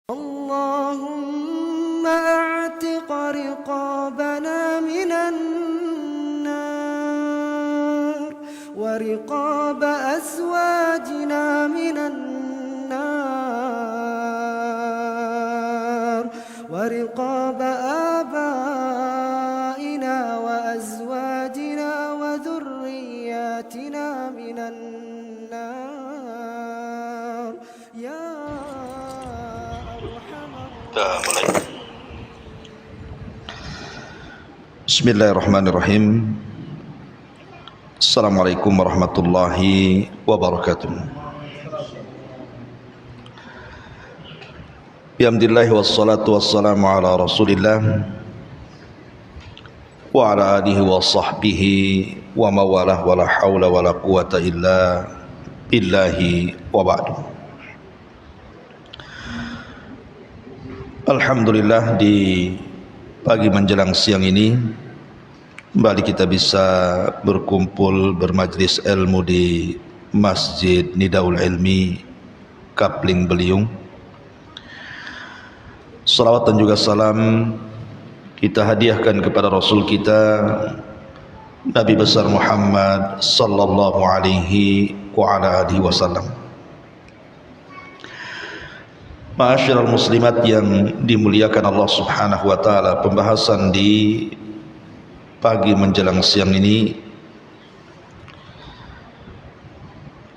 اللهم اعتق رقابنا من النار ورقاب أزواجنا من النار ورقاب آبائنا وأزواجنا وذرياتنا من النار يا Bismillahirrahmanirrahim. Assalamualaikum warahmatullahi wabarakatuh. Bihamdillahi wassalatu wassalamu ala rasulillah wa ala alihi wa sahbihi wa mawalah wa la hawla wa la quwata illa billahi wa ba'du. Alhamdulillah, di pagi menjelang siang ini kembali kita bisa berkumpul bermajlis ilmu di Masjid Nidaul Ilmi Kapling Beliung. Salawat dan juga salam kita hadiahkan kepada Rasul kita Nabi besar Muhammad sallallahu alaihi wa ala alihi wasallam. Ma'asyiral muslimat yang dimuliakan Allah Subhanahu wa taala, pembahasan di pagi menjelang siang ini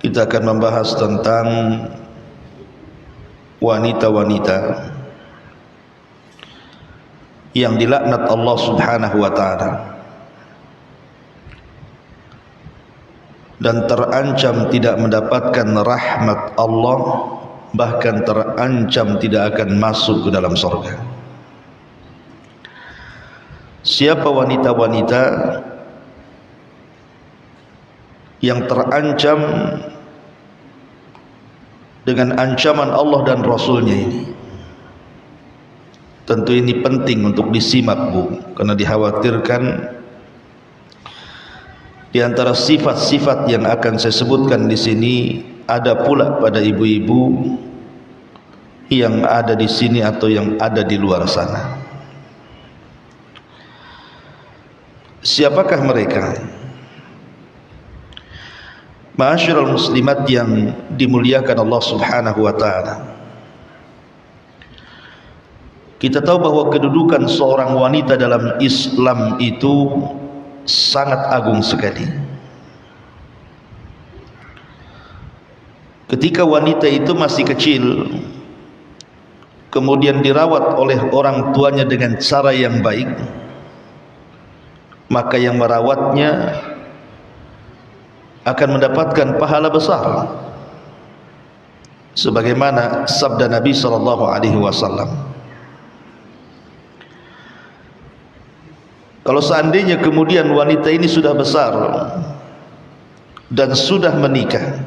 kita akan membahas tentang wanita-wanita yang dilaknat Allah Subhanahu wa taala dan terancam tidak mendapatkan rahmat Allah, bahkan terancam tidak akan masuk ke dalam surga. Siapa wanita-wanita yang terancam dengan ancaman Allah dan Rasulnya ini? Tentu ini penting untuk disimak, Bu, karena dikhawatirkan di antara sifat-sifat yang akan saya sebutkan di sini ada pula pada ibu-ibu yang ada di sini atau yang ada di luar sana. Siapakah mereka? Ma'asyiral muslimat yang dimuliakan Allah Subhanahu wa taala. Kita tahu bahwa kedudukan seorang wanita dalam Islam itu sangat agung sekali. Ketika wanita itu masih kecil, kemudian dirawat oleh orang tuanya dengan cara yang baik, maka yang merawatnya akan mendapatkan pahala besar. Sebagaimana sabda Nabi sallallahu alaihi wasallam, kalau seandainya kemudian wanita ini sudah besar dan sudah menikah,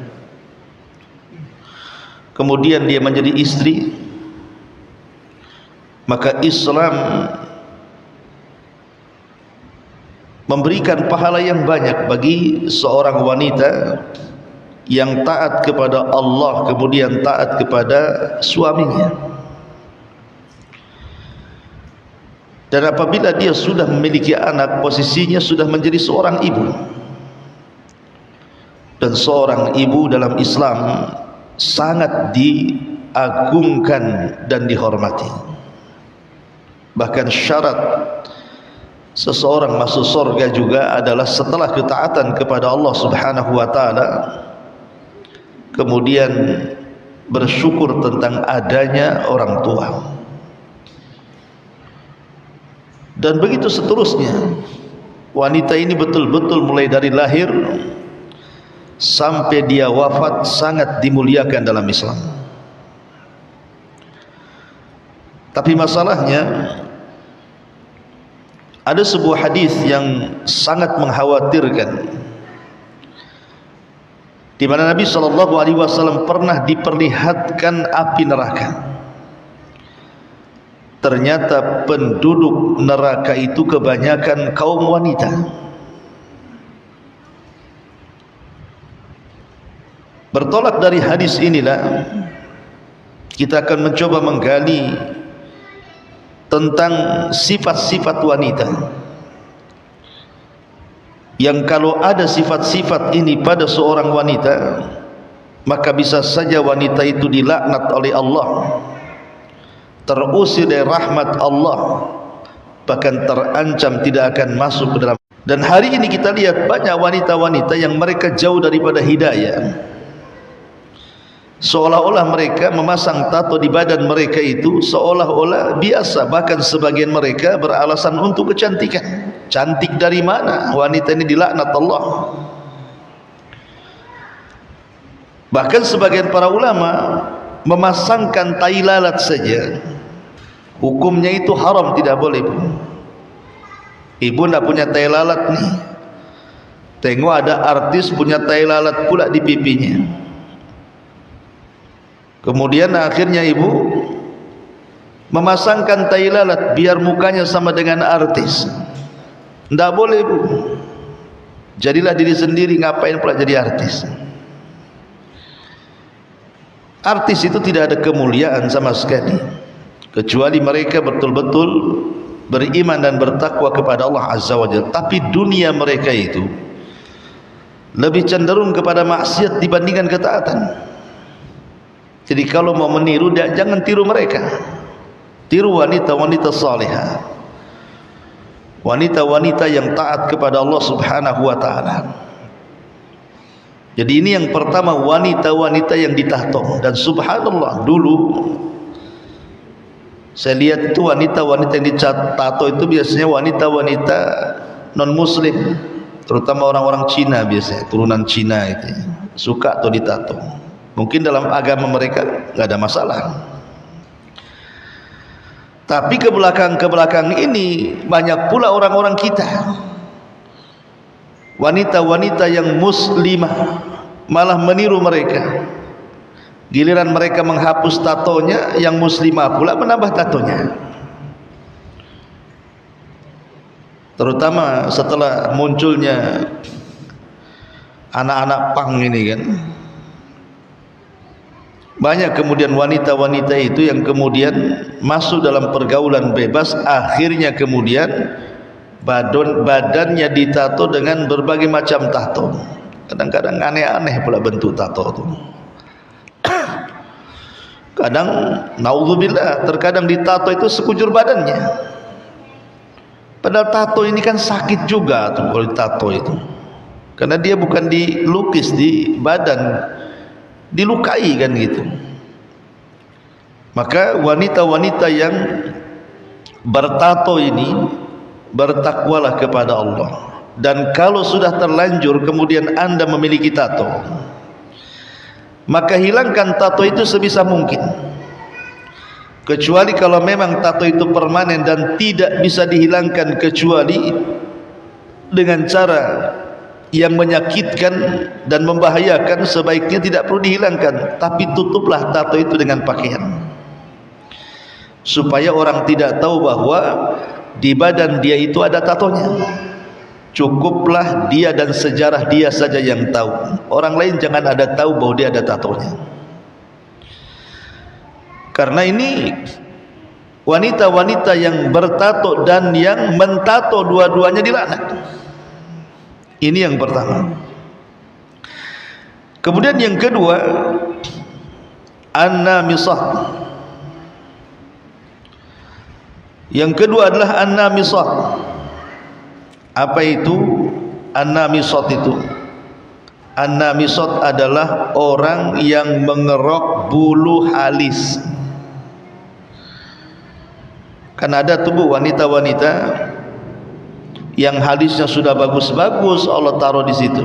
kemudian dia menjadi istri, maka Islam memberikan pahala yang banyak bagi seorang wanita yang taat kepada Allah kemudian taat kepada suaminya. Dan apabila dia sudah memiliki anak, posisinya sudah menjadi seorang ibu. Dan seorang ibu dalam Islam sangat diagungkan dan dihormati. Bahkan syarat seseorang masuk surga juga adalah setelah ketaatan kepada Allah Subhanahu wa taala, kemudian bersyukur tentang adanya orang tua. Dan begitu seterusnya. Wanita ini betul-betul mulai dari lahir sampai dia wafat sangat dimuliakan dalam Islam. Tapi masalahnya ada sebuah hadis yang sangat mengkhawatirkan, di mana Nabi sallallahu alaihi wasallam pernah diperlihatkan api neraka. Ternyata penduduk neraka itu kebanyakan kaum wanita. Bertolak dari hadis inilah kita akan mencoba menggali tentang sifat-sifat wanita yang kalau ada sifat-sifat ini pada seorang wanita, maka bisa saja wanita itu dilaknat oleh Allah, terusir dari rahmat Allah, bahkan terancam tidak akan masuk ke dalam. Dan hari ini kita lihat banyak wanita-wanita yang mereka jauh daripada hidayah, seolah-olah mereka memasang tato di badan mereka itu seolah-olah biasa. Bahkan sebagian mereka beralasan untuk kecantikan. Cantik dari mana? Wanita ini dilaknat Allah. Bahkan sebagian para ulama memasangkan tai lalat saja, hukumnya itu haram, tidak boleh. Ibu tidak punya tai lalat nih, tengok ada artis punya tai lalat pula di pipinya, kemudian akhirnya ibu memasangkan tai lalat biar mukanya sama dengan artis. Tidak boleh, Bu. Jadilah diri sendiri, ngapain pula jadi artis? Artis itu tidak ada kemuliaan sama sekali, kecuali mereka betul-betul beriman dan bertakwa kepada Allah Azza wa Jalla. Tapi dunia mereka itu lebih cenderung kepada maksiat dibandingkan ketaatan. Jadi kalau mau meniru, jangan tiru mereka. Tiru wanita-wanita salihah, wanita-wanita yang taat kepada Allah Subhanahu wa ta'ala. Jadi ini yang pertama, wanita-wanita yang ditato. Dan subhanallah, dulu saya lihat itu wanita-wanita yang ditato itu biasanya wanita-wanita non muslim, terutama orang-orang Cina, biasanya turunan Cina itu suka atau ditato. Mungkin dalam agama mereka nggak ada masalah, tapi ke belakang ini banyak pula orang-orang kita, wanita-wanita yang muslimah malah meniru mereka. Giliran mereka menghapus tatonya, yang muslimah pula menambah tatonya. Terutama setelah munculnya anak-anak pang ini kan, banyak kemudian wanita-wanita itu yang kemudian masuk dalam pergaulan bebas, akhirnya kemudian badannya ditato dengan berbagai macam tato. Kadang-kadang aneh-aneh pula bentuk tato itu. Kadang naudzubillah, terkadang ditato itu sekujur badannya. Padahal tato ini kan sakit juga tuh kalau ditato itu, karena dia bukan dilukis di badan, dilukai kan gitu. Maka wanita-wanita yang bertato ini bertakwalah kepada Allah. Dan kalau sudah terlanjur kemudian anda memiliki tato, maka hilangkan tato itu sebisa mungkin. Kecuali kalau memang tato itu permanen dan tidak bisa dihilangkan kecuali dengan cara yang menyakitkan dan membahayakan, sebaiknya tidak perlu dihilangkan, tapi tutuplah tato itu dengan pakaian, supaya orang tidak tahu bahwa di badan dia itu ada tatonya. Cukuplah dia dan sejarah dia saja yang tahu, orang lain jangan ada tahu bahwa dia ada tatonya. Karena ini wanita-wanita yang bertato dan yang mentato, dua-duanya dilaknat. Ini yang pertama. Kemudian yang kedua, an-namisah. Yang kedua adalah an-namisah. Apa itu an-namisat itu? An-namisat adalah orang yang mengerok bulu halis. Kan ada tubuh wanita-wanita yang halisnya sudah bagus-bagus, Allah taruh di situ.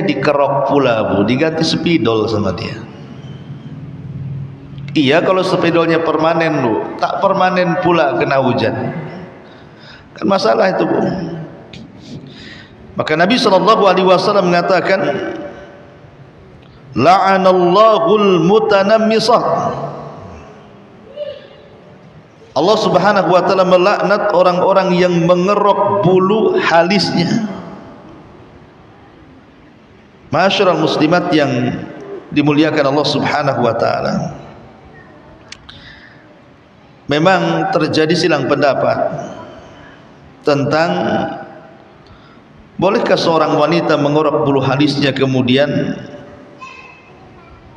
Dikerok pula, Bu, diganti spidol sama dia. Iya, kalau spidolnya permanen, Bu, tak permanen pula kena hujan. Kan masalah itu, Bu. Maka Nabi SAW mengatakan, la'anallahul mutanammisah. Allah Subhanahu wa ta'ala melaknat orang-orang yang mengerok bulu halisnya. Masyarul muslimat yang dimuliakan Allah Subhanahu wa taala. Memang terjadi silang pendapat tentang bolehkah seorang wanita mengorok bulu halisnya kemudian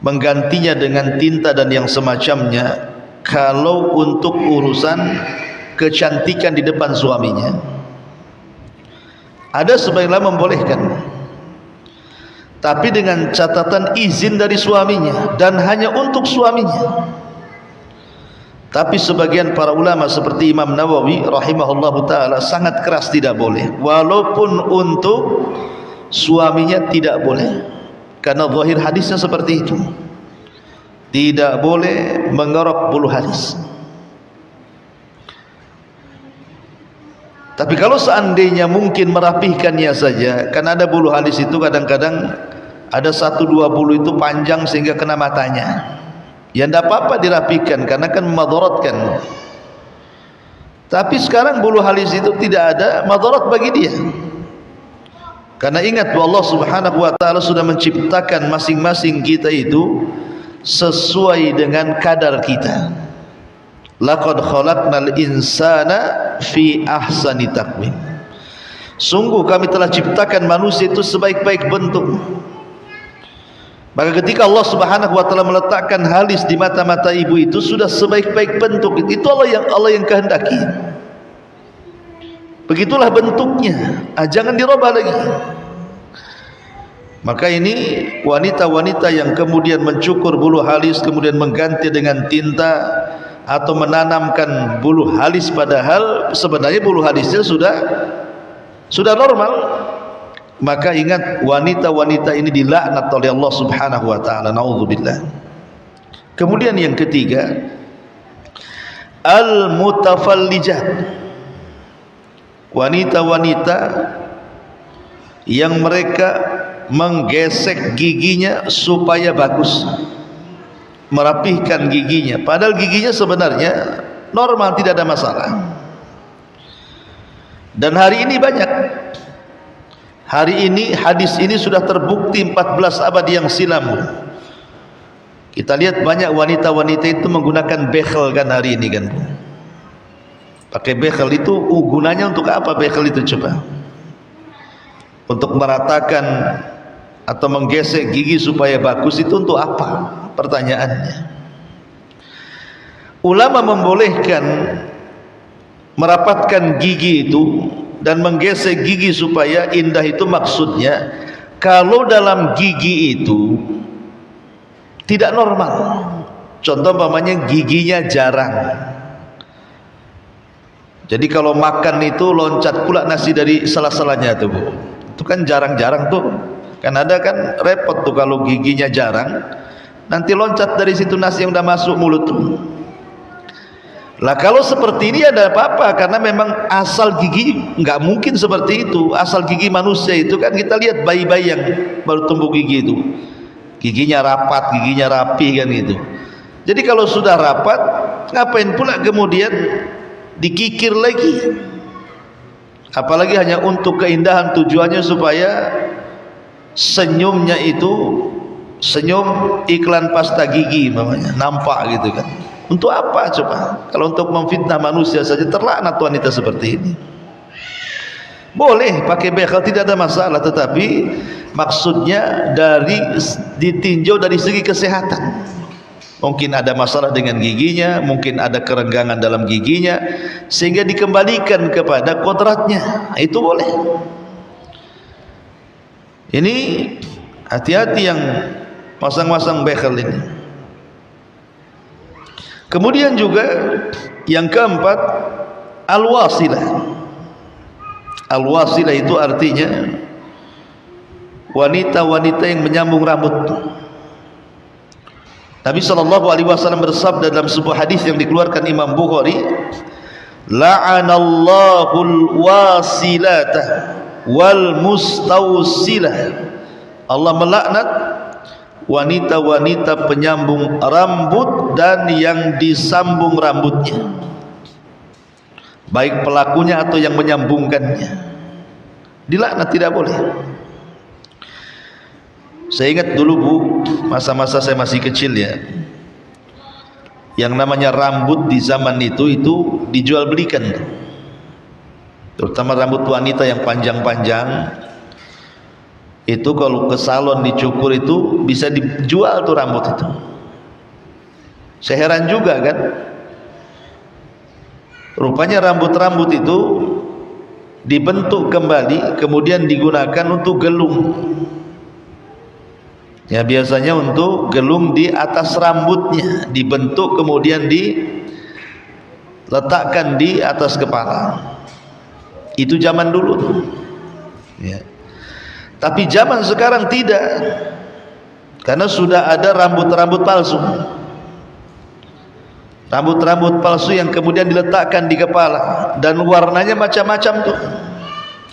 menggantinya dengan tinta dan yang semacamnya kalau untuk urusan kecantikan di depan suaminya. Ada sebagian ulama membolehkan, tapi dengan catatan izin dari suaminya dan hanya untuk suaminya. Tapi sebagian para ulama seperti Imam Nawawi rahimahullahu taala sangat keras tidak boleh, walaupun untuk suaminya tidak boleh, karena zahir hadisnya seperti itu. Tidak boleh mengorok bulu halis. Tapi kalau seandainya mungkin merapihkannya saja, kan ada bulu halis itu kadang-kadang ada 1-2 bulu itu panjang sehingga kena matanya. Ya tidak apa-apa dirapihkan karena kan memadaratkan. Tapi sekarang bulu halis itu tidak ada madarat bagi dia. Karena ingat bahwa Allah Subhanahu wa taala sudah menciptakan masing-masing kita itu sesuai dengan kadar kita. Laqad khalaqnal insana fi ahsani taqwim. Sungguh kami telah ciptakan manusia itu sebaik-baik bentuk. Maka ketika Allah Subhanahu wa taala meletakkan halis di mata-mata ibu itu sudah sebaik-baik bentuk, itu Allah yang kehendaki. Begitulah bentuknya, jangan dirubah lagi. Maka ini wanita-wanita yang kemudian mencukur bulu halis kemudian mengganti dengan tinta atau menanamkan bulu halis, padahal sebenarnya bulu halisnya sudah normal. Maka ingat, wanita-wanita ini dilaknat oleh Allah Subhanahu wa taala. Nauzubillah. Kemudian yang ketiga, al-mutafallijat. Wanita-wanita yang mereka menggesek giginya supaya bagus, merapihkan giginya, padahal giginya sebenarnya normal, tidak ada masalah. Dan hari ini banyak. Hari ini hadis ini sudah terbukti 14 abad yang silam. Kita lihat banyak wanita-wanita itu menggunakan bekhel kan hari ini kan. Pakai bekhel itu gunanya untuk apa bekhel itu coba? Untuk meratakan atau menggesek gigi supaya bagus, itu untuk apa? Pertanyaannya. Ulama membolehkan merapatkan gigi itu dan menggesek gigi supaya indah, itu maksudnya kalau dalam gigi itu tidak normal. Contoh umpamanya giginya jarang. Jadi kalau makan itu loncat pula nasi dari sela-selanya tuh, Bu. Itu kan jarang-jarang tuh. Kan ada kan repot tuh kalau giginya jarang, nanti loncat dari situ nasi yang udah masuk mulut tuh. Lah kalau seperti ini ada apa-apa, karena memang asal gigi nggak mungkin seperti itu. Asal gigi manusia itu kan kita lihat bayi-bayi yang baru tumbuh gigi itu, giginya rapat, giginya rapi kan gitu. Jadi kalau sudah rapat, ngapain pula kemudian dikikir lagi? Apalagi hanya untuk keindahan, tujuannya supaya senyumnya itu senyum iklan pasta gigi namanya, nampak gitu kan. Untuk apa coba? Kalau untuk memfitnah manusia saja, terlaknat wanita seperti ini. Boleh pakai bekhel, tidak ada masalah, tetapi maksudnya ditinjau dari segi kesehatan. Mungkin ada masalah dengan giginya, mungkin ada kerenggangan dalam giginya, sehingga dikembalikan kepada kodratnya. Itu boleh. Ini hati-hati yang masang-masang bekhel ini. Kemudian juga yang keempat, al-wasilah. Al-wasilah itu artinya wanita-wanita yang menyambung rambut. Nabi SAW bersabda dalam sebuah hadis yang dikeluarkan Imam Bukhari, la'anallahul wasilata wal mustawsilah. Allah melaknat wanita-wanita penyambung rambut dan yang disambung rambutnya, baik pelakunya atau yang menyambungkannya. Dilaknat, tidak boleh. Saya ingat dulu Bu, masa-masa saya masih kecil ya, yang namanya rambut di zaman itu dijual belikan, terutama rambut wanita yang panjang-panjang. Itu kalau ke salon dicukur itu bisa dijual tuh rambut itu. Saya heran juga kan, rupanya rambut-rambut itu dibentuk kembali kemudian digunakan untuk gelung. Ya, biasanya untuk gelung di atas rambutnya, dibentuk kemudian diletakkan di atas kepala. Itu zaman dulu tuh. Ya. Tapi zaman sekarang tidak, karena sudah ada rambut-rambut palsu. Rambut-rambut palsu yang kemudian diletakkan di kepala dan warnanya macam-macam tuh.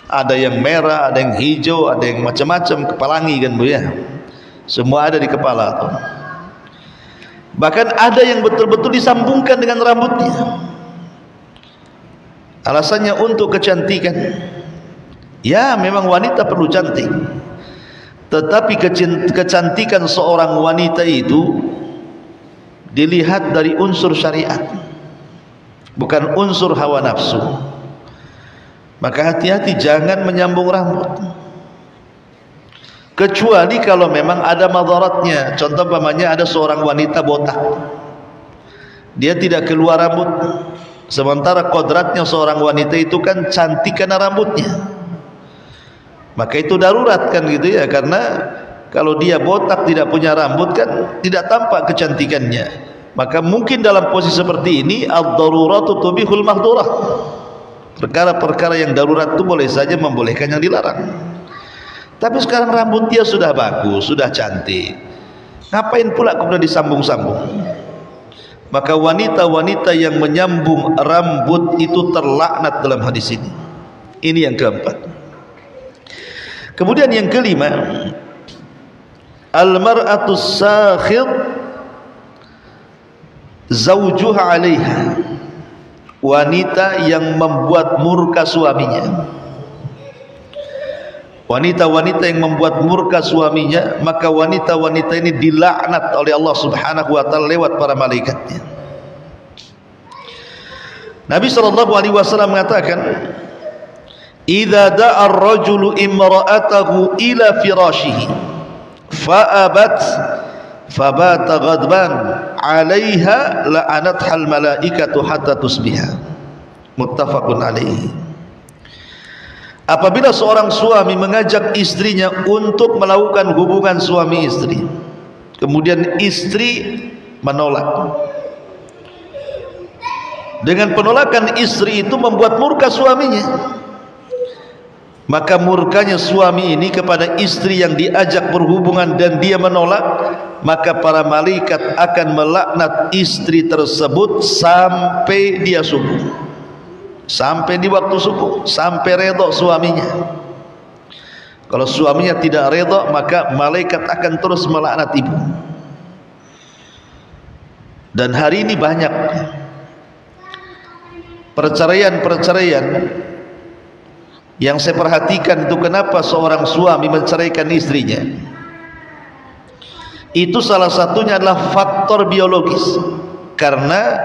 Ada yang merah, ada yang hijau, ada yang macam-macam, kepalangi kan Bu ya. Semua ada di kepala tuh. Bahkan ada yang betul-betul disambungkan dengan rambutnya. Alasannya untuk kecantikan. Ya, memang wanita perlu cantik. Tetapi kecantikan seorang wanita itu dilihat dari unsur syariat, bukan unsur hawa nafsu. Maka hati-hati jangan menyambung rambut, kecuali kalau memang ada madaratnya. Contoh umpamanya ada seorang wanita botak, dia tidak keluar rambut, sementara kodratnya seorang wanita itu kan cantik karena rambutnya, maka itu darurat kan gitu ya. Karena kalau dia botak tidak punya rambut kan tidak tampak kecantikannya. Maka mungkin dalam posisi seperti ini ad-daruratu tubihul mahdurah, perkara-perkara yang darurat itu boleh saja membolehkan yang dilarang. Tapi sekarang rambut dia sudah bagus, sudah cantik, ngapain pula kemudian disambung-sambung? Maka wanita-wanita yang menyambung rambut itu terlaknat dalam hadis ini. Ini yang keempat. Kemudian yang kelima, al-mar'atus sakhid zawjuha 'alaiha, wanita yang membuat murka suaminya. Wanita-wanita yang membuat murka suaminya, maka wanita-wanita ini dilaknat oleh Allah Subhanahu wa taala lewat para malaikatnya. Nabi SAW mengatakan, "Idza da'a ar-rajulu imra'atahu ila firashihi fa'abat fabata ghadban 'alaiha la'anatha al-malaikatu hatta tusbiha." Muttafaqun alaihi. Apabila seorang suami mengajak istrinya untuk melakukan hubungan suami istri, kemudian istri menolak, dengan penolakan istri itu membuat murka suaminya, maka murkanya suami ini kepada istri yang diajak berhubungan dan dia menolak, maka para malaikat akan melaknat istri tersebut sampai dia subuh, sampai di waktu subuh, sampai redha suaminya. Kalau suaminya tidak redha, maka malaikat akan terus melaknat ibu. Dan hari ini banyak perceraian-perceraian yang saya perhatikan itu. Kenapa seorang suami menceraikan istrinya? Itu salah satunya adalah faktor biologis, karena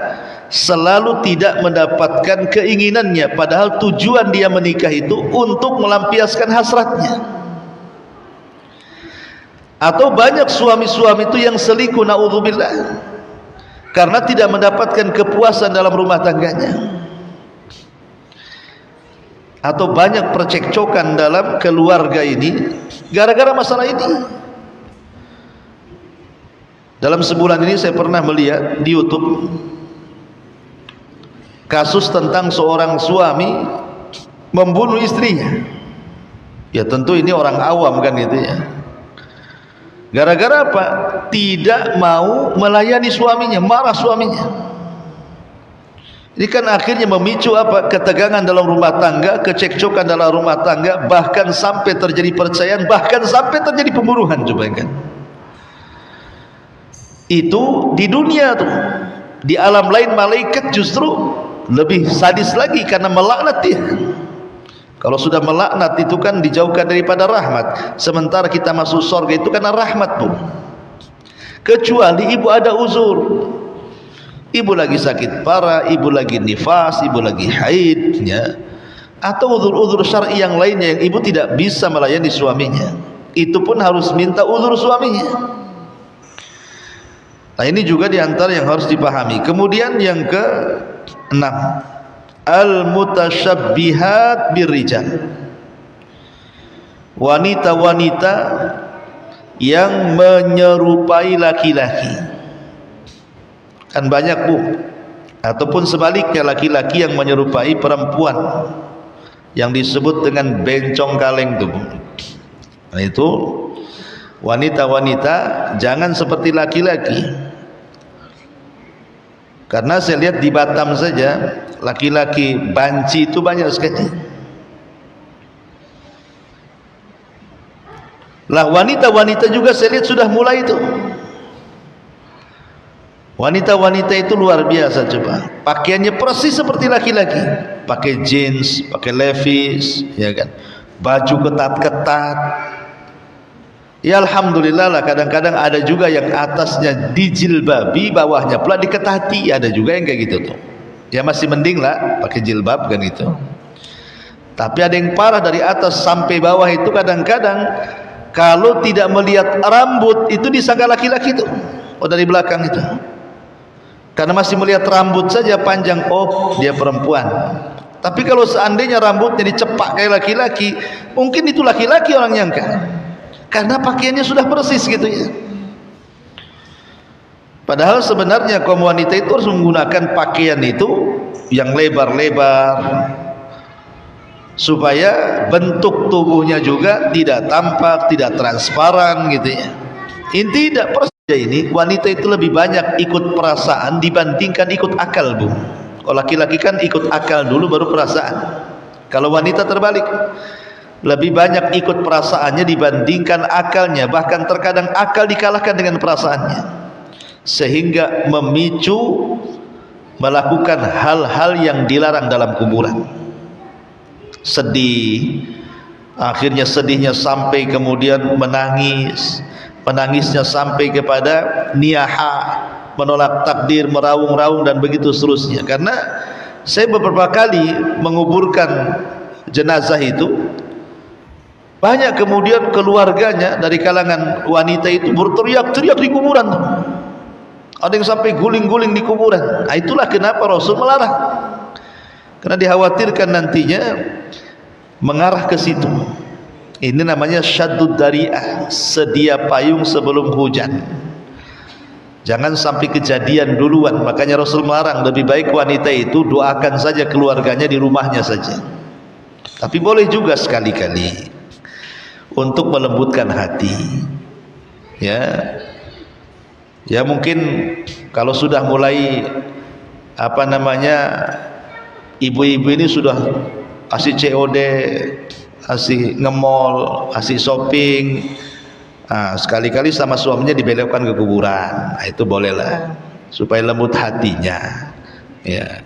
selalu tidak mendapatkan keinginannya, padahal tujuan dia menikah itu untuk melampiaskan hasratnya. Atau banyak suami-suami itu yang selingkuh, naudzubillah, karena tidak mendapatkan kepuasan dalam rumah tangganya. Atau banyak percekcokan dalam keluarga ini gara-gara masalah ini. Dalam sebulan ini saya pernah melihat di YouTube kasus tentang seorang suami membunuh istrinya. Ya tentu ini orang awam kan gitu ya. Gara-gara apa? Tidak mau melayani suaminya, marah suaminya. Ini kan akhirnya memicu apa? Ketegangan dalam rumah tangga, kecekcokan dalam rumah tangga, bahkan sampai terjadi perceraian, bahkan sampai terjadi pembunuhan. Coba kan? Itu di dunia tuh. Di alam lain malaikat justru lebih sadis lagi karena melaknat dia. Kalau sudah melaknat itu kan dijauhkan daripada rahmat. Sementara kita masuk surga itu karena rahmat, Bu. Kecuali ibu ada uzur. Ibu lagi sakit parah, ibu lagi nifas, ibu lagi haid, ya. Atau uzur-uzur syar'i yang lainnya yang ibu tidak bisa melayani suaminya. Itu pun harus minta uzur suaminya. Nah, ini juga diantara yang harus dipahami. Kemudian yang ke-6, al-mutasyabbihat birrijal. Wanita-wanita yang menyerupai laki-laki. Kan banyak, Bu. Ataupun sebaliknya, laki-laki yang menyerupai perempuan, yang disebut dengan bencong kaleng itu, Bu. Nah, itu wanita-wanita jangan seperti laki-laki. Karena saya lihat di Batam saja laki-laki banci itu banyak sekali. Lah wanita-wanita juga saya lihat sudah mulai itu. Wanita-wanita itu luar biasa, coba. Pakaiannya persis seperti laki-laki. Pakai jeans, pakai levi's, ya kan. Baju ketat-ketat. Ya alhamdulillah lah, kadang-kadang ada juga yang atasnya dijilbabi, bawahnya pula diketati, ada juga yang kayak gitu tuh. Ya masih mending lah pakai jilbab kan gitu. Tapi ada yang parah, dari atas sampai bawah itu kadang-kadang kalau tidak melihat rambut itu disangka laki-laki tuh. Oh, dari belakang itu. Karena masih melihat rambut saja panjang, oh dia perempuan. Tapi kalau seandainya rambutnya dicepak kayak laki-laki, mungkin itu laki-laki orang nyangka. Karena pakaiannya sudah persis gitu ya. Padahal sebenarnya kaum wanita itu harus menggunakan pakaian itu yang lebar-lebar, supaya bentuk tubuhnya juga tidak tampak, tidak transparan gitu ya. Ini tidak persis ini. Wanita itu lebih banyak ikut perasaan dibandingkan ikut akal, Bu. Kalau laki-laki kan ikut akal dulu baru perasaan. Kalau wanita terbalik, lebih banyak ikut perasaannya dibandingkan akalnya. Bahkan terkadang akal dikalahkan dengan perasaannya, sehingga memicu melakukan hal-hal yang dilarang dalam kuburan. Sedih, akhirnya sedihnya sampai kemudian menangis, menangisnya sampai kepada niyaha, menolak takdir, meraung-raung dan begitu seterusnya. Karena saya beberapa kali menguburkan jenazah itu, banyak kemudian keluarganya dari kalangan wanita itu berteriak-teriak di kuburan. Ada yang sampai guling-guling di kuburan. Nah, itulah kenapa Rasul melarang. Karena dikhawatirkan nantinya mengarah ke situ. Ini namanya syaddud dari'ah, sedia payung sebelum hujan. Jangan sampai kejadian duluan. Makanya Rasul melarang, lebih baik wanita itu doakan saja keluarganya di rumahnya saja. Tapi boleh juga sekali-kali untuk melembutkan hati, ya. Ya mungkin kalau sudah mulai ibu-ibu ini sudah asik COD, asik nge-mall, asik shopping, sekali-kali sama suaminya dibelokkan ke kuburan. Nah, itu bolehlah supaya lembut hatinya, ya.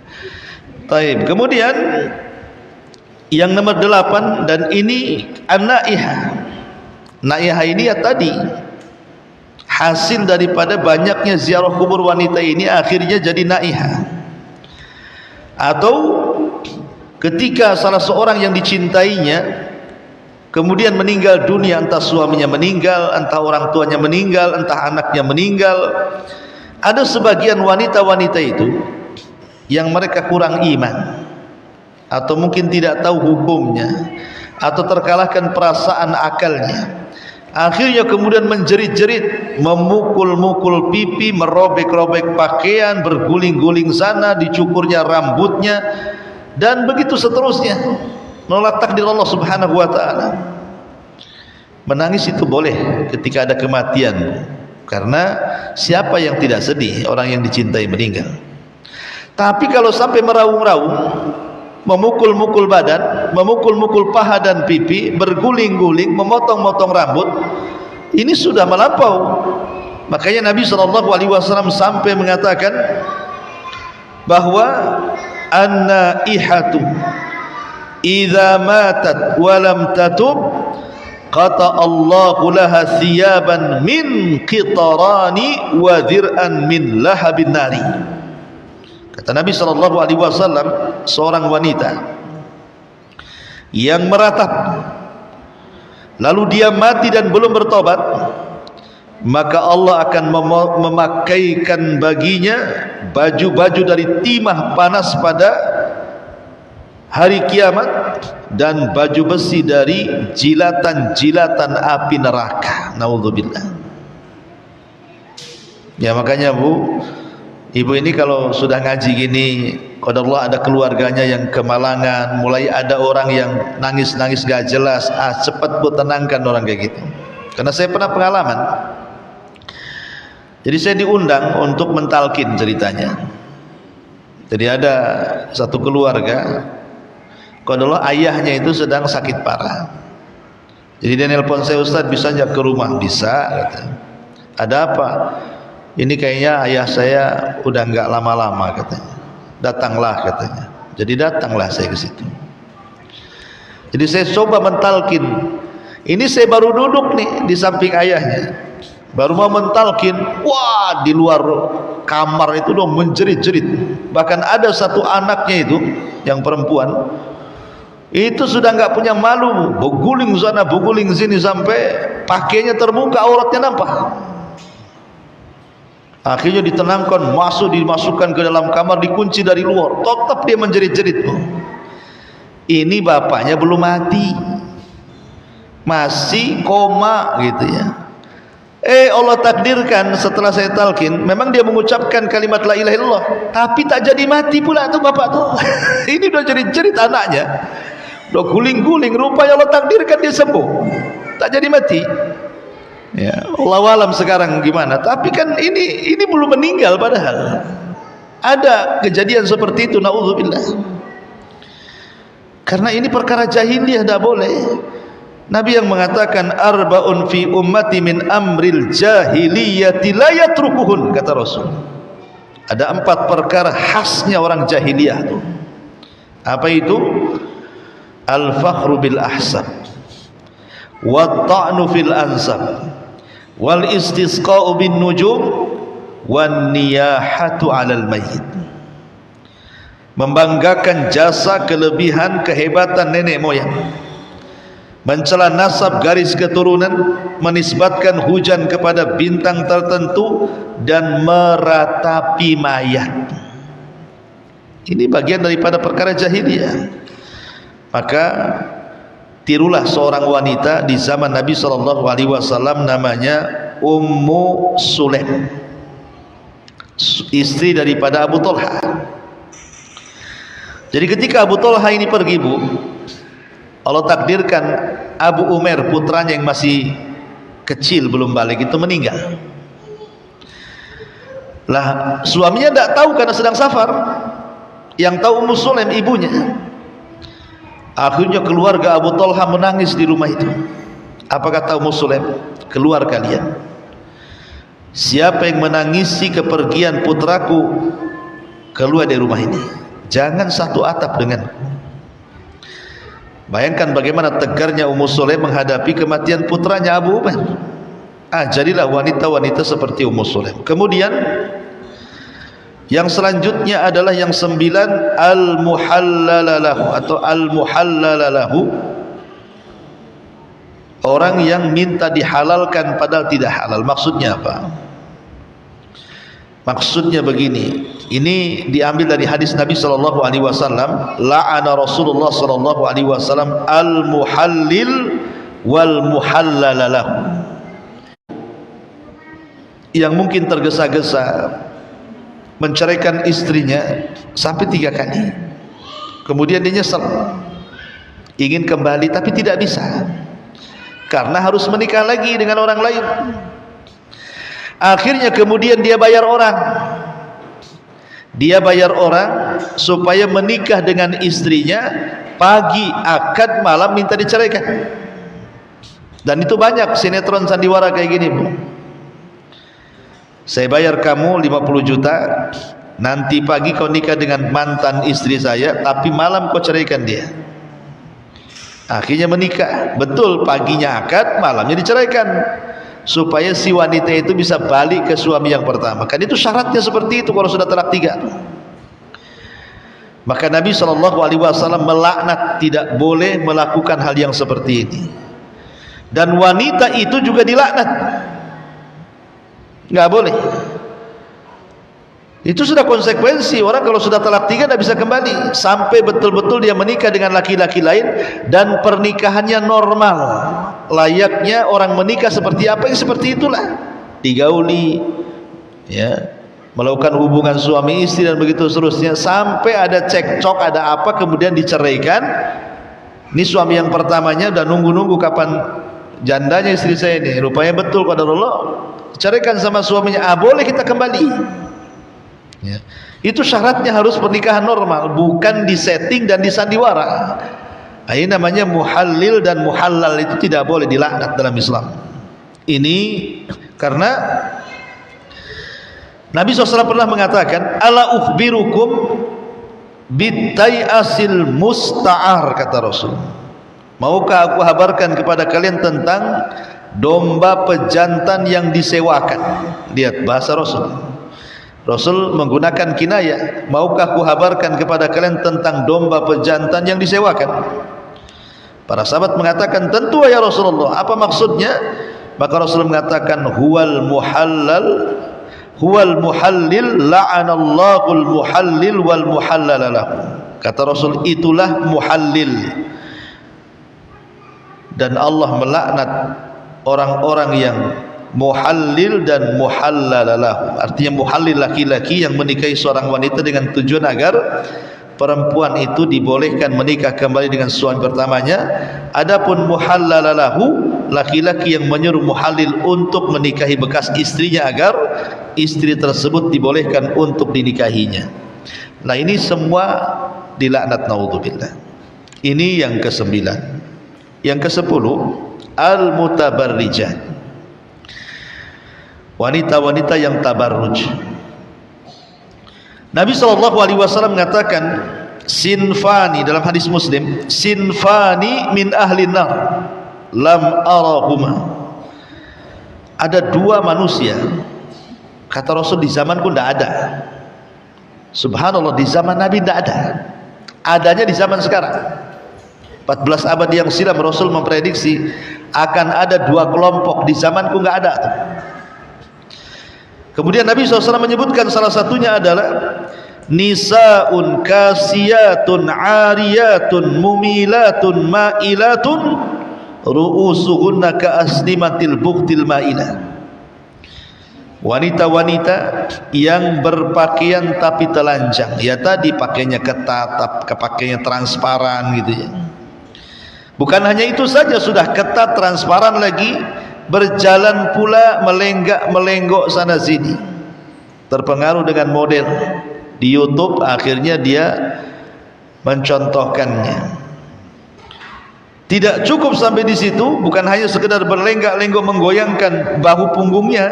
Taib. Kemudian yang nomor 8, dan ini an-naihah. Naihah ini ya tadi hasil daripada banyaknya ziarah kubur wanita ini, akhirnya jadi naihah. Atau ketika salah seorang yang dicintainya kemudian meninggal dunia, entah suaminya meninggal, entah orang tuanya meninggal, entah anaknya meninggal. Ada sebagian wanita-wanita itu yang mereka kurang iman, atau mungkin tidak tahu hukumnya, atau terkalahkan perasaan akalnya. Akhirnya kemudian menjerit-jerit, memukul-mukul pipi, merobek-robek pakaian, berguling-guling sana, dicukurnya rambutnya, dan begitu seterusnya, menolak takdir Allah Subhanahu wa ta'ala. Menangis itu boleh ketika ada kematian, karena siapa yang tidak sedih orang yang dicintai meninggal. Tapi kalau sampai meraung-raung, memukul-mukul badan, memukul-mukul paha dan pipi, berguling-guling, memotong-motong rambut, ini sudah melampau. Makanya Nabi SAW sampai mengatakan bahwa an-naihatu idza matat wa lam tatub qata Allahu laha thiyaban min qitarani wa dhir'an min lahabin nari. Kata Nabi SAW, seorang wanita yang meratap lalu dia mati dan belum bertobat, maka Allah akan memakaikan baginya baju-baju dari timah panas pada hari kiamat dan baju besi dari jilatan-jilatan api neraka. Naudzubillah. Ya makanya Bu, ibu ini kalau sudah ngaji gini, qadarullah ada keluarganya yang kemalangan, mulai ada orang yang nangis-nangis gak jelas, cepat Bu tenangkan orang kayak gitu. Karena saya pernah pengalaman. Jadi saya diundang untuk mentalkin ceritanya. Jadi ada satu keluarga, qadarullah ayahnya itu sedang sakit parah. Jadi dia nelpon saya, Ustaz bisa nggak ke rumah? Bisa, kata. Ada apa? Ini kayaknya ayah saya udah nggak lama-lama, katanya. Datanglah, katanya. Jadi datanglah saya ke situ. Jadi saya coba mentalkin. Ini saya baru duduk nih di samping ayahnya, baru mau mentalkin, wah di luar kamar itu dong menjerit-jerit. Bahkan ada satu anaknya itu yang perempuan itu sudah nggak punya malu, beguling sana beguling sini sampai pakainya terbuka, auratnya nampak. Akhirnya ditenangkan, dimasukkan ke dalam kamar, dikunci dari luar. Tetap dia menjerit-jerit. Ini bapaknya belum mati, masih koma gitu ya. Allah takdirkan setelah saya talkin, memang dia mengucapkan kalimat la ilaha illallah, tapi tak jadi mati pula tuh bapak tuh. Ini udah jerit-jerit anaknya, udah guling-guling, rupanya Allah takdirkan dia sembuh, tak jadi mati. Ya, Allah alam sekarang gimana. Tapi kan ini belum meninggal, padahal ada kejadian seperti itu. Naudzubillah. Karena ini perkara jahiliyah, tidak boleh. Nabi yang mengatakan arba'un fi ummati min amril jahiliyati la yatrukuhun, kata Rasul. Ada 4 perkara khasnya orang jahiliyah itu. Apa itu? Al-fakhru bil ahsab, wa ta'nu fil ansab, wal istisqa'u bin nujum, wan niyahatu 'alal mayyit. Membanggakan jasa, kelebihan, kehebatan nenek moyang, mencela nasab garis keturunan, menisbatkan hujan kepada bintang tertentu, dan meratapi mayat. Ini bagian daripada perkara jahiliyah. Maka tirulah seorang wanita di zaman Nabi SAW, namanya Ummu Sulaim, istri daripada Abu Talha. Jadi ketika Abu Talha ini pergi, Bu, Allah takdirkan Abu Umair, putranya yang masih kecil belum balik, itu meninggal. Lah suaminya tidak tahu karena sedang safar. Yang tahu Ummu Sulaim, ibunya. Akhirnya keluarga Abu Talha menangis di rumah itu. Apa kata Ummu Sulaim? Keluar kalian. Siapa yang menangisi kepergian putraku, keluar dari rumah ini. Jangan satu atap denganku. Bayangkan bagaimana tegarnya Ummu Sulaim menghadapi kematian putranya Abu Umair. Jadilah wanita-wanita seperti Ummu Sulaim. Kemudian yang selanjutnya adalah yang 9, al-muhallalalahu atau al-muhallalalahu, orang yang minta dihalalkan padahal tidak halal. Maksudnya apa? Maksudnya begini, ini diambil dari hadis Nabi SAW. La'ana Rasulullah SAW al-muhallil wal muhallalalahu, yang mungkin tergesa-gesa menceraikan istrinya sampai 3 kali, kemudian dia nyesel, ingin kembali tapi tidak bisa karena harus menikah lagi dengan orang lain. Akhirnya kemudian dia bayar orang supaya menikah dengan istrinya, pagi akad, malam minta diceraikan. Dan itu banyak sinetron sandiwara kayak gini, Bu. Saya bayar kamu 50 juta, nanti pagi kau nikah dengan mantan istri saya, tapi malam kau ceraikan dia. Akhirnya menikah. Betul, paginya akad, malamnya diceraikan, supaya si wanita itu bisa balik ke suami yang pertama. Kan itu syaratnya seperti itu kalau sudah talak 3. Maka Nabi SAW melaknat, tidak boleh melakukan hal yang seperti ini. Dan wanita itu juga dilaknat, nggak boleh. Itu sudah konsekuensi. Orang kalau sudah talak 3 tidak bisa kembali sampai betul-betul dia menikah dengan laki-laki lain dan pernikahannya normal, layaknya orang menikah seperti apa, yang seperti itulah, digauli, ya, melakukan hubungan suami istri dan begitu seterusnya, sampai ada cekcok, ada apa, kemudian diceraikan. Ini suami yang pertamanya udah nunggu-nunggu kapan jandanya istri saya ini, rupanya betul qadarullah diceraikan sama suaminya. Boleh kita kembali, ya. Itu syaratnya harus pernikahan normal, bukan disetting dan disandiwara. Ini namanya muhallil dan muhallal, itu tidak boleh, dilaknat dalam Islam. Ini karena Nabi SAW pernah mengatakan, ala ukhbirukum bitai'asil musta'ar, kata Rasul. Maukah aku kabarkan kepada kalian tentang domba pejantan yang disewakan? Lihat bahasa Rasul. Rasul menggunakan kinayah. Maukah aku kabarkan kepada kalian tentang domba pejantan yang disewakan? Para sahabat mengatakan, tentu ya Rasulullah. Apa maksudnya? Maka Rasul mengatakan, huwal muhallil la'anallahul muhallil wal muhallalalahu. Kata Rasul, itulah muhallil, dan Allah melaknat orang-orang yang muhallil dan muhallalalahu. Artinya muhallil laki-laki yang menikahi seorang wanita dengan tujuan agar perempuan itu dibolehkan menikah kembali dengan suami pertamanya. Adapun muhallalalahu, laki-laki yang menyuruh muhallil untuk menikahi bekas istrinya agar istri tersebut dibolehkan untuk dinikahinya. Nah, ini semua dilaknat, naudzubillah. Ini yang ke-9. Yang ke-10, al-mutabarrijat, wanita-wanita yang tabarruj. Nabi SAW mengatakan, sinfani, dalam hadis Muslim, sinfani min ahli nar lam arahuma. Ada 2 manusia, kata Rasul, di zamanku tidak ada. Subhanallah, di zaman Nabi tidak ada, adanya di zaman sekarang. 14 abad yang silam Rasul memprediksi akan ada 2 kelompok, di zamanku nggak ada tuh. Kemudian Nabi SAW menyebutkan salah satunya adalah nisaun kasiyatun ariyatun mumilatun ma'ilatun ru'usuhunna ka'aslimatil buktil ma'ilah. Wanita-wanita yang berpakaian tapi telanjang, ya tadi pakainya ketat, pakainya transparan gitu ya. Bukan hanya itu saja, sudah ketat, transparan lagi, berjalan pula melenggak-melenggok sana sini, terpengaruh dengan model di YouTube, akhirnya dia mencontohkannya. Tidak cukup sampai di situ, bukan hanya sekedar berlenggak-lenggok menggoyangkan bahu punggungnya,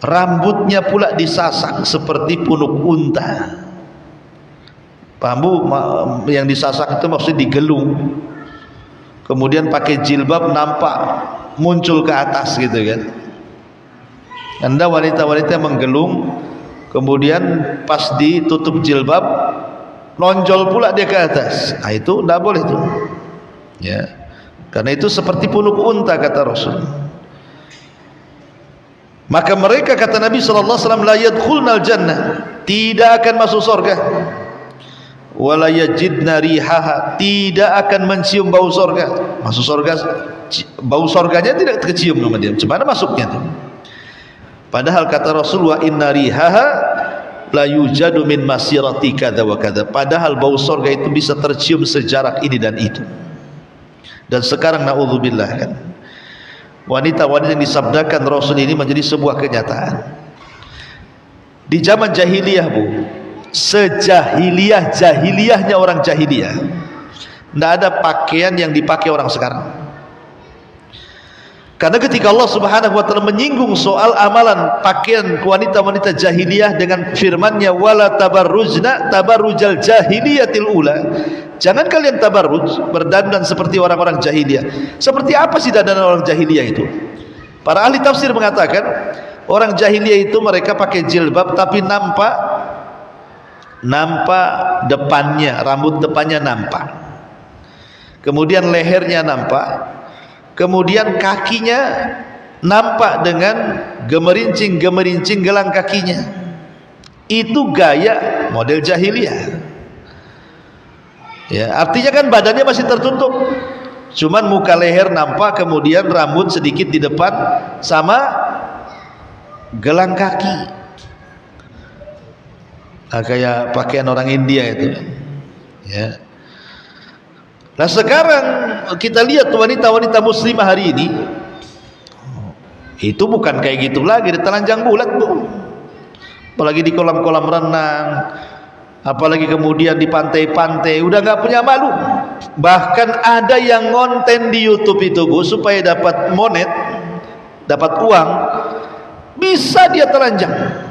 rambutnya pula disasak seperti punuk unta. Bambu yang disasak itu maksudnya digelung, kemudian pakai jilbab nampak muncul ke atas gitu kan. Anda wanita-wanita menggelung, kemudian pas ditutup jilbab nonjol pula dia ke atas. Nah, itu tidak boleh tuh, ya, karena itu seperti punuk unta, kata Rasul. Maka mereka, kata Nabi SAW, la yadkhulnal jannah, tidak akan masuk surga. Wala yajidna rihaha, tidak akan mencium bau surga. Masuk surga, bau surganya tidak kecium sama dia. Gimana masuknya tuh? Padahal kata Rasul, wa inna rihaha la yujadu min masirati kadza wa kadza. Padahal bau surga itu bisa tercium sejarak ini dan itu. Dan sekarang naudzubillah kan, wanita-wanita yang disabdakan Rasul ini menjadi sebuah kenyataan. Di zaman jahiliyah, Bu, sejahiliyahnya orang jahiliyah, tidak ada pakaian yang dipakai orang sekarang. Karena ketika Allah Subhanahu wa taala menyinggung soal amalan pakaian wanita-wanita jahiliyah dengan firman-Nya wala tabarrujna tabarrujal jahiliyatil ula, Jangan kalian tabarruj, berdandan seperti orang-orang jahiliyah. Seperti apa sih dandanan orang jahiliyah itu? Para ahli tafsir mengatakan orang jahiliyah itu mereka pakai jilbab tapi nampak depannya, rambut depannya nampak, kemudian lehernya nampak, kemudian kakinya nampak dengan gemerincing gelang kakinya. Itu gaya model jahiliyah. Ya, artinya kan badannya masih tertutup, cuman muka leher nampak, kemudian rambut sedikit di depan sama gelang kaki. Kayak pakaian orang India itu. Ya. Nah sekarang kita lihat wanita-wanita muslimah hari ini, itu bukan kayak gitu lagi di telanjang bulat, Bu. Apalagi di kolam-kolam renang, apalagi kemudian di pantai-pantai, udah nggak punya malu. Bahkan ada yang ngonten di YouTube itu, Bu, supaya dapat monet, dapat uang, bisa dia telanjang.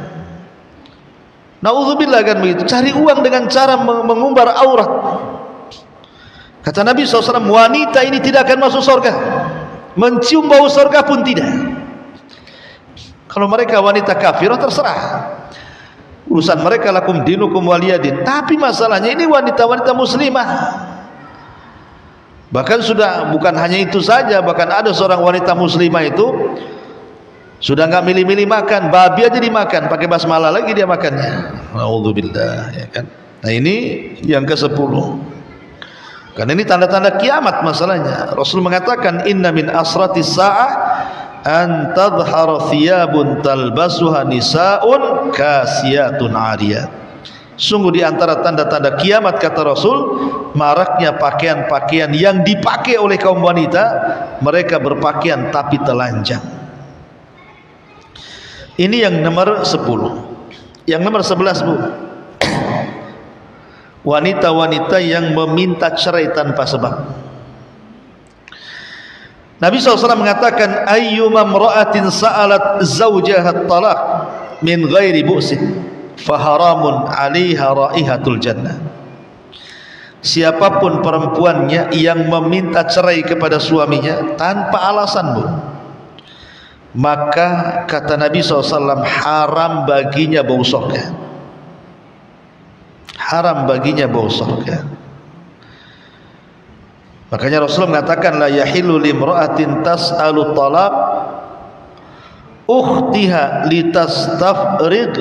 Nauzubillah, kan begitu, cari uang dengan cara mengumbar aurat. Kata Nabi SAW, wanita ini tidak akan masuk surga, mencium bau surga pun tidak. Kalau mereka wanita kafir, terserah, urusan mereka, lakum dinukum waliyadin. Tapi masalahnya ini wanita-wanita muslimah. Bahkan sudah bukan hanya itu saja, bahkan ada seorang wanita muslimah itu sudah nggak milih-milih makan, babi aja dimakan, pakai basmalah lagi dia makannya. Nauzubillah, ya kan. Nah ini yang ke-10. Karena ini tanda-tanda kiamat masalahnya. Rasul mengatakan, inna min asratis sa'ah an tadhhara thiyabun talbasuha nisaun kasiyatun 'ariyat. Sungguh di antara tanda-tanda kiamat, kata Rasul, maraknya pakaian-pakaian yang dipakai oleh kaum wanita. Mereka berpakaian tapi telanjang. Ini yang nomor 10. Yang nomor 11, Bu, wanita-wanita yang meminta cerai tanpa sebab. Nabi SAW mengatakan, ayyuma imra'atin sa'alat zawjaha at-talaq min ghairi bu'sin faharamun 'alaiha raihatul jannah. Siapapun perempuannya yang meminta cerai kepada suaminya tanpa alasan, Bu, maka kata Nabi SAW, haram baginya bau surga. Haram baginya bau surga. Makanya Rasulullah mengatakan, la yahillu limra'atin tas'alu talaq ukhtiha litastafrid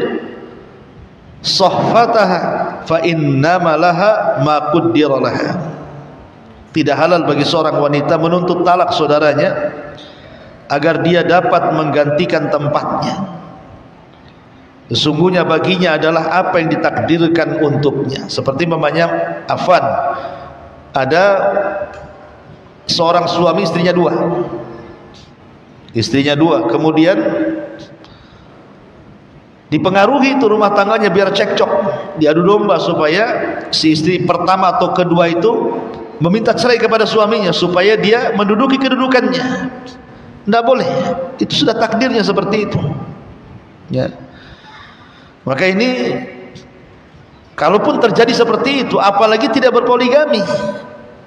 sahfataha fa innama laha ma qaddara laha. Tidak halal bagi seorang wanita menuntut talak saudaranya agar dia dapat menggantikan tempatnya. Sesungguhnya baginya adalah apa yang ditakdirkan untuknya. Seperti mamanya Affan, ada seorang suami, istrinya dua, kemudian dipengaruhi itu rumah tangganya biar cekcok, diadu domba supaya si istri pertama atau kedua itu meminta cerai kepada suaminya supaya dia menduduki kedudukannya. Tidak boleh, itu sudah takdirnya seperti itu, ya. Maka ini, kalaupun terjadi seperti itu, apalagi tidak berpoligami,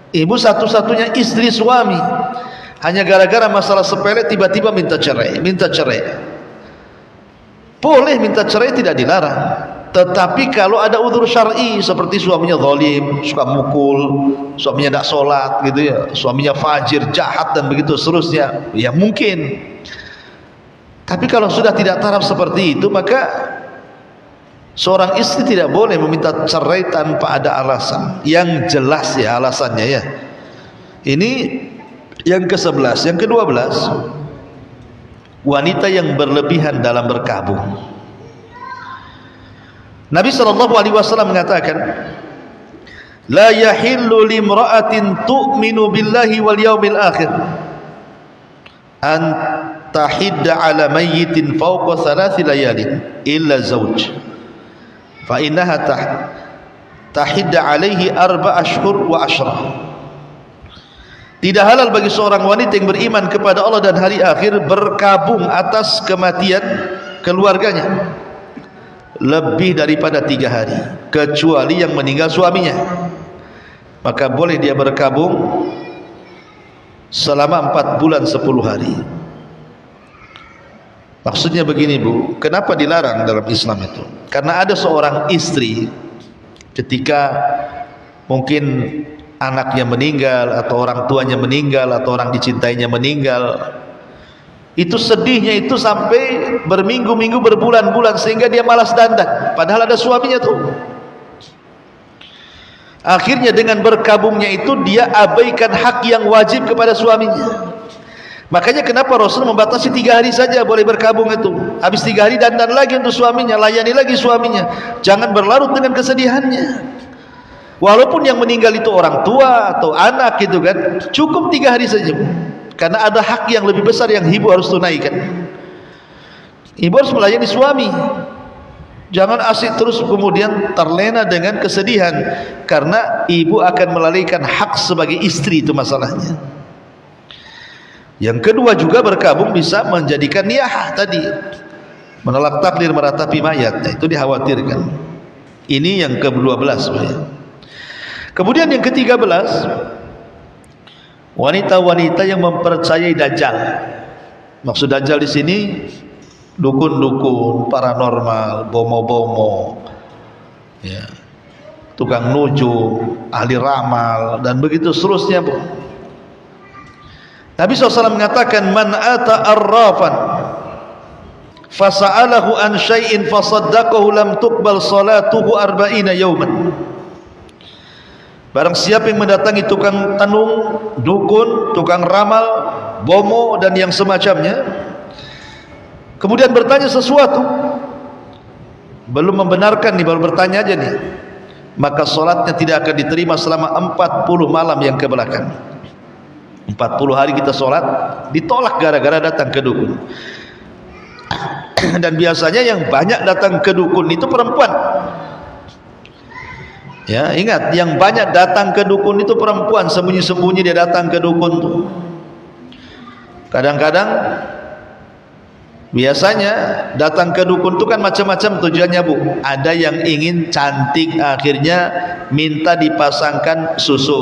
ibu satu-satunya istri suami, hanya gara-gara masalah sepele tiba-tiba minta cerai. Boleh minta cerai, tidak dilarang. Tetapi kalau ada udzur syar'i, seperti suaminya zalim, suka mukul, suaminya tidak sholat gitu ya, suaminya fajir, jahat dan begitu seterusnya, ya mungkin. Tapi kalau sudah tidak taraf seperti itu, maka seorang istri tidak boleh meminta cerai tanpa ada alasan yang jelas, ya, alasannya, ya. Ini yang ke-11. Yang ke-12, wanita yang berlebihan dalam berkabung. Nabi SAW mengatakan, la yahillu limra'atin tu'minu billahi wal yawmil akhir an tahidda ala mayyitin fawqa 3 layalin illa zawj fa innaha tahidda alaihi 4 ashhur wa 10. Tidak halal bagi seorang wanita yang beriman kepada Allah dan hari akhir berkabung atas kematian keluarganya lebih daripada 3 hari, kecuali yang meninggal suaminya. maka boleh dia berkabung selama 4 bulan 10 hari. Maksudnya begini Bu, kenapa dilarang dalam Islam itu? Karena ada seorang istri ketika mungkin anaknya meninggal atau orang tuanya meninggal atau orang dicintainya meninggal, itu sedihnya itu sampai berminggu-minggu, berbulan-bulan, sehingga dia malas dandan padahal ada suaminya tuh. Akhirnya dengan berkabungnya itu dia abaikan hak yang wajib kepada suaminya. Makanya kenapa Rasul membatasi 3 hari saja boleh berkabung itu. Habis 3 hari dandan lagi untuk suaminya, layani lagi suaminya, jangan berlarut dengan kesedihannya. Walaupun yang meninggal itu orang tua atau anak gitu kan, cukup 3 hari saja, karena ada hak yang lebih besar yang ibu harus tunaikan. Ibu harus melayani suami. Jangan asik terus kemudian terlena dengan kesedihan, karena ibu akan melalaikan hak sebagai istri, itu masalahnya. Yang kedua juga berkabung bisa menjadikan niyahah tadi, menolak takdir, meratapi mayat, itu dikhawatirkan. Ini yang ke-12 ya. Kemudian yang ke-13, wanita-wanita yang mempercayai Dajjal. Maksud Dajjal di sini dukun-dukun, paranormal, bomo-bomo, ya, tukang nujum, ahli ramal, dan begitu seterusnya Bu. Nabi SAW mengatakan, man ata arrafan fasa'alahu an syai'in fasaddaqahu lam tuqbal salatuhu 40 yawman. Barang siapa yang mendatangi tukang tanung, dukun, tukang ramal, bomo, dan yang semacamnya, kemudian bertanya sesuatu, belum membenarkan nih, baru bertanya aja nih, maka sholatnya tidak akan diterima selama 40 malam yang kebelakang. 40 hari kita sholat ditolak gara-gara datang ke dukun. Dan biasanya yang banyak datang ke dukun itu perempuan. Ya, ingat, yang banyak datang ke dukun itu perempuan, sembunyi-sembunyi dia datang ke dukun tuh. Kadang-kadang biasanya datang ke dukun itu kan macam-macam tujuannya Bu. Ada yang ingin cantik, akhirnya minta dipasangkan susu.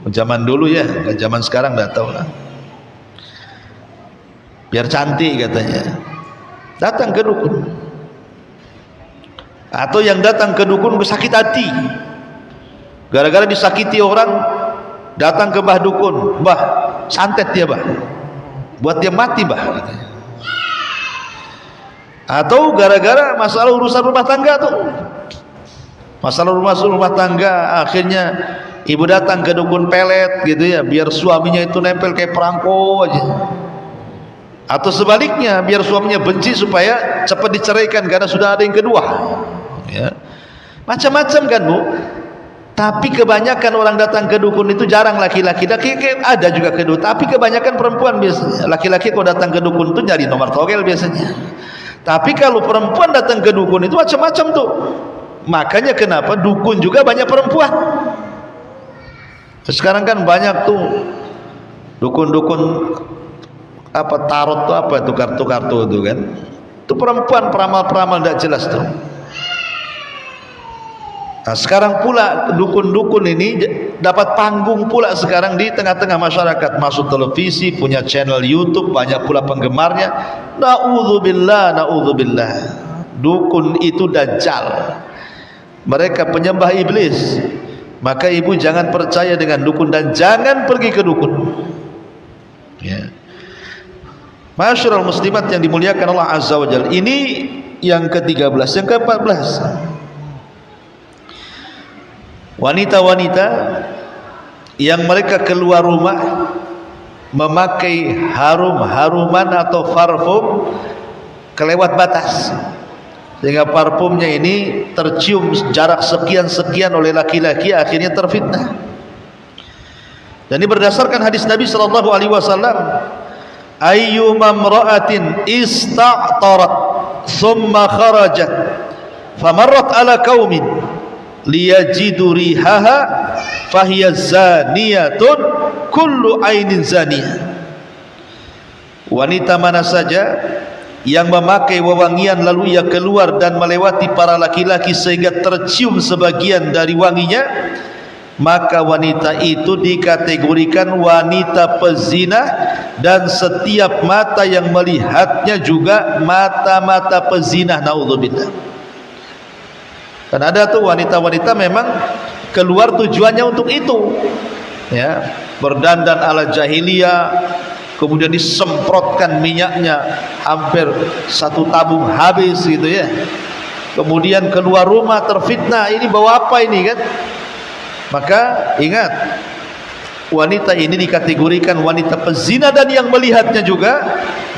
Zaman dulu ya, zaman sekarang enggak tahu lah. Biar cantik katanya. Datang ke dukun. Atau yang datang ke dukun sakit hati, gara-gara disakiti orang, datang ke Mbah dukun, Mbah santet dia Mbah, buat dia mati Mbah katanya. Atau gara-gara masalah urusan rumah tangga tuh, masalah rumah tangga, akhirnya ibu datang ke dukun pelet gitu ya, biar suaminya itu nempel kayak perangko aja. Atau sebaliknya, biar suaminya benci supaya cepat diceraikan karena sudah ada yang kedua. Ya, macam-macam kan Bu. Tapi kebanyakan orang datang ke dukun itu jarang laki-laki. Ada juga kedua, tapi kebanyakan perempuan biasanya. Laki-laki kalau datang ke dukun itu nyari nomor togel biasanya. Tapi kalau perempuan datang ke dukun itu macam-macam tuh. Makanya kenapa dukun juga banyak perempuan. Sekarang kan banyak tuh dukun-dukun apa tarot tuh, apa itu kartu-kartu itu kan. Itu perempuan, peramal-peramal tidak jelas tuh. Nah, sekarang pula dukun-dukun ini dapat panggung pula sekarang di tengah-tengah masyarakat, masuk televisi, punya channel YouTube, banyak pula penggemarnya. Na'udzubillah, na'udzubillah. Dukun itu dajjal. Mereka penyembah iblis. Maka ibu jangan percaya dengan dukun dan jangan pergi ke dukun. Ya. Masyarul muslimat yang dimuliakan Allah Azza wa Jalla. Ini yang ke-13, yang ke-14. Wanita-wanita yang mereka keluar rumah memakai harum-haruman atau parfum kelewat batas, sehingga parfumnya ini tercium jarak sekian-sekian oleh laki-laki, akhirnya terfitnah. Dan ini berdasarkan hadis Nabi sallallahu alaihi wasallam, ayyuma imra'atin ista'tarat thumma kharajat famarrat ala qaumin liyajidu rihaha fahiya zaniyatun kullu ainin zaniyah. Wanita mana saja yang memakai wewangian lalu ia keluar dan melewati para laki-laki sehingga tercium sebagian dari wanginya, maka wanita itu dikategorikan wanita pezina, dan setiap mata yang melihatnya juga mata-mata pezina. Naudzubillah. Dan ada tuh wanita-wanita memang keluar tujuannya untuk itu, ya, berdandan ala jahiliyah, kemudian disemprotkan minyaknya hampir 1 tabung habis gitu ya. Kemudian keluar rumah terfitnah, ini bawa apa ini kan? Maka ingat, wanita ini dikategorikan wanita pezina, dan yang melihatnya juga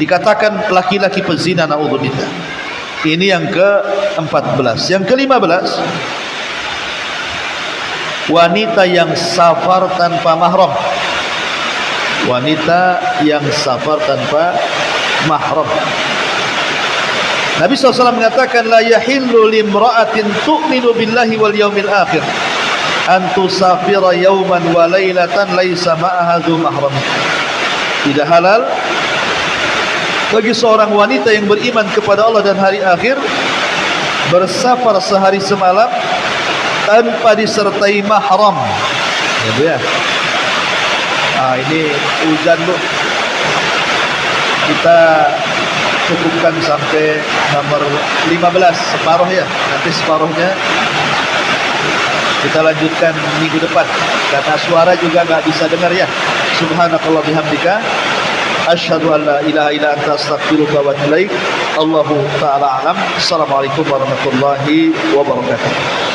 dikatakan laki-laki pezina. Naudzubillah. Ini yang ke-14. Yang ke-15, wanita yang safar tanpa mahram. Wanita yang safar tanpa mahram. Nabi SAW mengatakan, la yahillu limra'atin tu'minu billahi wal yawmil akhir an tusafira yawman wa laylatan laysa ma'aha dhu mahram. Tidak halal bagi seorang wanita yang beriman kepada Allah dan hari akhir bersafar sehari semalam tanpa disertai mahram. Ya. Ini hujan Bu. Kita cukupkan sampai nomor 15, separuh ya. Nanti separuhnya kita lanjutkan minggu depan, karena suara juga nggak bisa dengar ya. Subhanakallah bihamdika, asyhadu an la ilaha illa anta astaghfiruka wa atubu ilaik. Allahu ta'ala alam. Assalamualaikum warahmatullahi wabarakatuh.